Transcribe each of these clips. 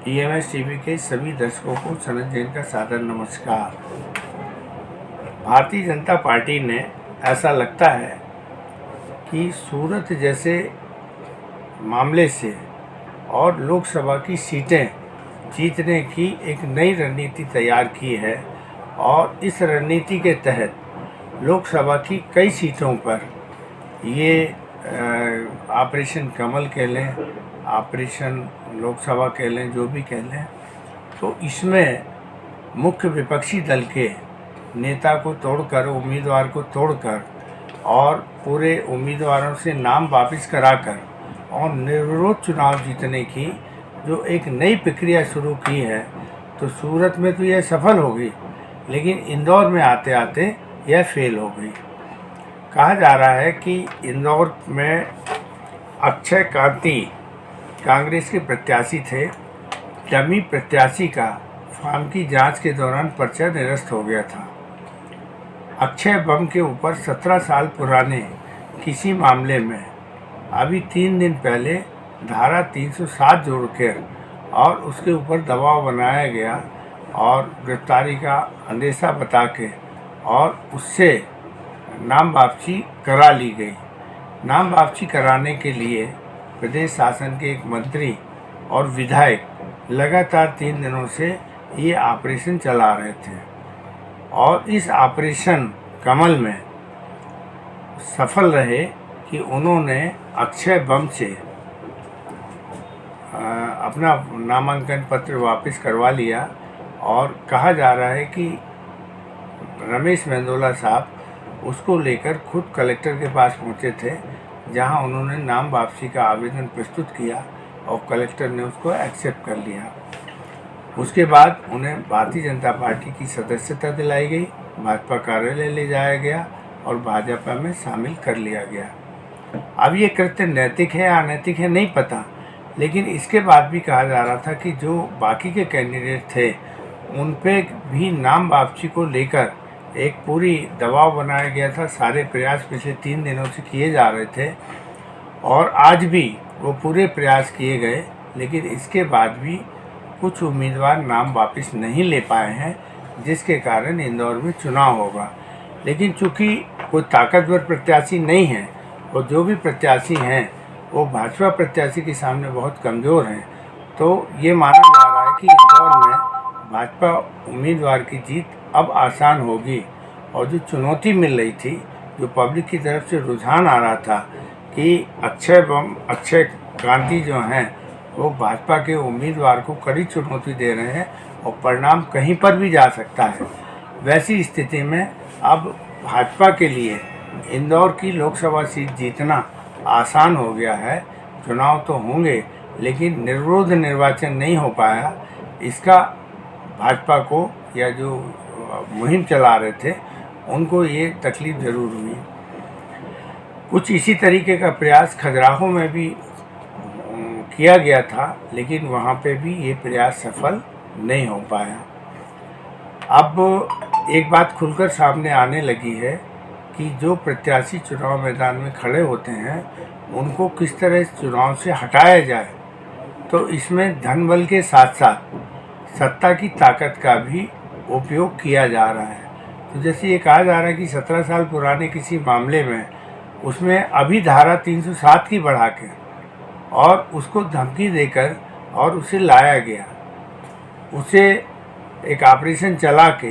EMS TV के सभी दर्शकों को सनत जैन का सादर नमस्कार। भारतीय जनता पार्टी ने ऐसा लगता है कि सूरत जैसे मामले से और लोकसभा की सीटें जीतने की एक नई रणनीति तैयार की है और इस रणनीति के तहत लोकसभा की कई सीटों पर ये ऑपरेशन कमल कह लें, ऑपरेशन लोकसभा कह लें, जो भी कह लें, तो इसमें मुख्य विपक्षी दल के नेता को तोड़कर, उम्मीदवार को तोड़कर और पूरे उम्मीदवारों से नाम वापस कराकर और निर्विरोध चुनाव जीतने की जो एक नई प्रक्रिया शुरू की है, तो सूरत में तो यह सफल होगी, लेकिन इंदौर में आते आते यह फेल हो गई। कहा जा रहा है कि इंदौर में अक्षय कांति कांग्रेस के प्रत्याशी थे। डमी प्रत्याशी का फॉर्म की जांच के दौरान पर्चा निरस्त हो गया था। अक्षय बम के ऊपर 17 साल पुराने किसी मामले में अभी 3 दिन पहले धारा 307 जोड़कर और उसके ऊपर दबाव बनाया गया और गिरफ्तारी का अंदेशा बता के और उससे नाम वापसी करा ली गई। नाम वापसी कराने के लिए प्रदेश शासन के एक मंत्री और विधायक लगातार 3 दिनों से ये ऑपरेशन चला रहे थे और इस ऑपरेशन कमल में सफल रहे कि उन्होंने अक्षय बम से अपना नामांकन पत्र वापस करवा लिया और कहा जा रहा है कि रमेश मेंदोला साहब उसको लेकर खुद कलेक्टर के पास पहुंचे थे, जहां उन्होंने नाम वापसी का आवेदन प्रस्तुत किया और कलेक्टर ने उसको एक्सेप्ट कर लिया। उसके बाद उन्हें भारतीय जनता पार्टी की सदस्यता दिलाई गई, भाजपा कार्यालय ले जाया गया और भाजपा में शामिल कर लिया गया। अब ये कृत्य नैतिक है या अनैतिक है नहीं पता, लेकिन इसके बाद भी कहा जा रहा था कि जो बाकी के कैंडिडेट थे उन पे भी नाम वापसी को लेकर एक पूरी दबाव बनाया गया था। सारे प्रयास पिछले 3 दिनों से किए जा रहे थे और आज भी वो पूरे प्रयास किए गए, लेकिन इसके बाद भी कुछ उम्मीदवार नाम वापस नहीं ले पाए हैं, जिसके कारण इंदौर में चुनाव होगा। लेकिन चूंकि कोई ताकतवर प्रत्याशी नहीं है और जो भी प्रत्याशी हैं वो भाजपा प्रत्याशी के सामने बहुत कमज़ोर हैं, तो ये माना जा रहा है कि इंदौर में भाजपा उम्मीदवार की जीत अब आसान होगी। और जो चुनौती मिल रही थी, जो पब्लिक की तरफ से रुझान आ रहा था कि अक्षय कांति जो हैं वो भाजपा के उम्मीदवार को कड़ी चुनौती दे रहे हैं और परिणाम कहीं पर भी जा सकता है, वैसी स्थिति में अब भाजपा के लिए इंदौर की लोकसभा सीट जीतना आसान हो गया है। चुनाव तो होंगे, लेकिन निर्विरोध निर्वाचन नहीं हो पाया, इसका भाजपा को या जो मुहिम चला रहे थे उनको ये तकलीफ ज़रूर हुई। कुछ इसी तरीके का प्रयास खजुराहो में भी किया गया था, लेकिन वहाँ पे भी ये प्रयास सफल नहीं हो पाया। अब एक बात खुलकर सामने आने लगी है कि जो प्रत्याशी चुनाव मैदान में खड़े होते हैं उनको किस तरह चुनाव से हटाया जाए, तो इसमें धन बल के साथ साथ सत्ता की ताकत का भी उपयोग किया जा रहा है। तो जैसे ये कहा जा रहा है कि 17 साल पुराने किसी मामले में उसमें अभी धारा 307 की बढ़ा के और उसको धमकी देकर और उसे लाया गया, उसे एक ऑपरेशन चला के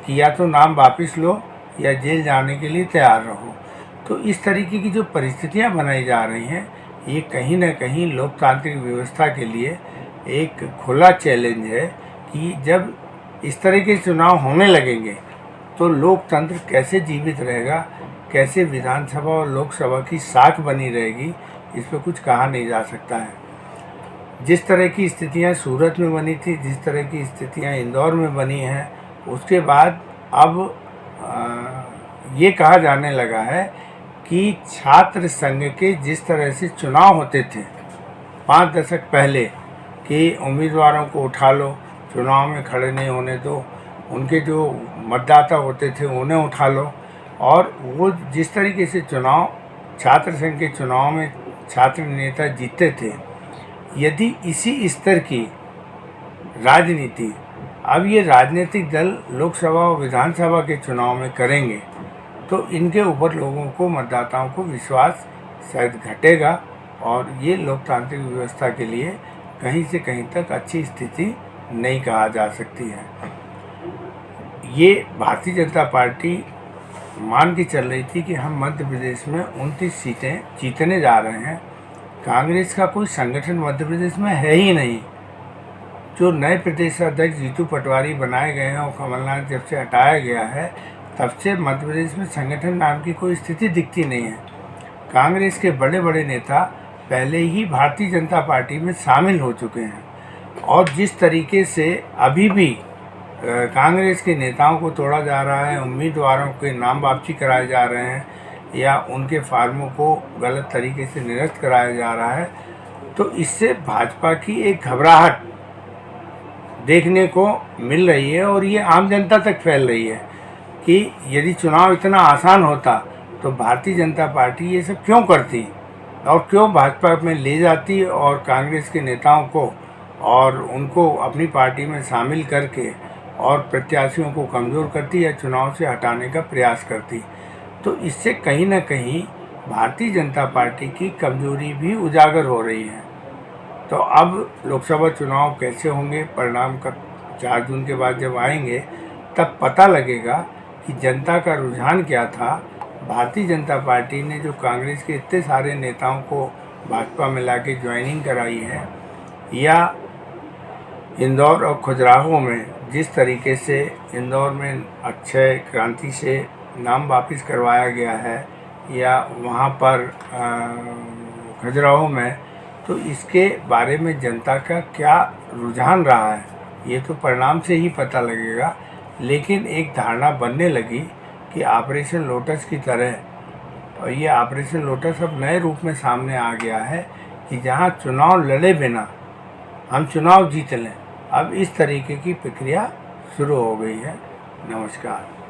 कि या तो नाम वापस लो या जेल जाने के लिए तैयार रहो। तो इस तरीके की जो परिस्थितियां बनाई जा रही हैं, ये कहीं ना कहीं लोकतांत्रिक व्यवस्था के लिए एक खुला चैलेंज है कि जब इस तरह के चुनाव होने लगेंगे तो लोकतंत्र कैसे जीवित रहेगा, कैसे विधानसभा और लोकसभा की साख बनी रहेगी, इस पर कुछ कहा नहीं जा सकता है। जिस तरह की स्थितियां सूरत में बनी थी, जिस तरह की स्थितियां इंदौर में बनी हैं, उसके बाद अब ये कहा जाने लगा है कि छात्र संघ के जिस तरह से चुनाव होते थे 5 दशक पहले कि उम्मीदवारों को उठा लो, चुनाव में खड़े नहीं होने दो, उनके जो मतदाता होते थे उन्हें उठा लो, और वो जिस तरीके से चुनाव छात्र संघ के चुनाव में छात्र नेता जीतते थे, यदि इसी स्तर की राजनीति अब ये राजनीतिक दल लोकसभा और विधानसभा के चुनाव में करेंगे तो इनके ऊपर लोगों को, मतदाताओं को विश्वास शायद घटेगा और ये लोकतांत्रिक व्यवस्था के लिए कहीं से कहीं तक अच्छी स्थिति नहीं कहा जा सकती है। ये भारतीय जनता पार्टी मान के चल रही थी कि हम मध्य प्रदेश में 29 सीटें जीतने जा रहे हैं। कांग्रेस का कोई संगठन मध्य प्रदेश में है ही नहीं। जो नए प्रदेश अध्यक्ष जीतू पटवारी बनाए गए हैं और कमलनाथ जब से हटाया गया है तब से मध्य प्रदेश में संगठन नाम की कोई स्थिति दिखती नहीं है। कांग्रेस के बड़े बड़े नेता पहले ही भारतीय जनता पार्टी में शामिल हो चुके हैं और जिस तरीके से अभी भी कांग्रेस के नेताओं को तोड़ा जा रहा है, उम्मीदवारों के नाम वापसी कराए जा रहे हैं या उनके फार्मों को गलत तरीके से निरस्त कराया जा रहा है, तो इससे भाजपा की एक घबराहट देखने को मिल रही है और ये आम जनता तक फैल रही है कि यदि चुनाव इतना आसान होता तो भारतीय जनता पार्टी ये सब क्यों करती और क्यों भाजपा में ले जाती और कांग्रेस के नेताओं को और उनको अपनी पार्टी में शामिल करके और प्रत्याशियों को कमज़ोर करती या चुनाव से हटाने का प्रयास करती। तो इससे कहीं ना कहीं भारतीय जनता पार्टी की कमजोरी भी उजागर हो रही है। तो अब लोकसभा चुनाव कैसे होंगे, परिणाम का 4 जून के बाद जब आएंगे तब पता लगेगा कि जनता का रुझान क्या था। भारतीय जनता पार्टी ने जो कांग्रेस के इतने सारे नेताओं को भाजपा में लाके ज्वाइनिंग कराई है या इंदौर और खजुराहो में जिस तरीके से इंदौर में अक्षय क्रांति से नाम वापस करवाया गया है या वहाँ पर खजुराहो में, तो इसके बारे में जनता का क्या रुझान रहा है ये तो परिणाम से ही पता लगेगा। लेकिन एक धारणा बनने लगी कि ऑपरेशन लोटस की तरह, और ये ऑपरेशन लोटस अब नए रूप में सामने आ गया है कि जहाँ चुनाव लड़े बिना हम चुनाव जीत लें, अब इस तरीके की प्रक्रिया शुरू हो गई है। नमस्कार।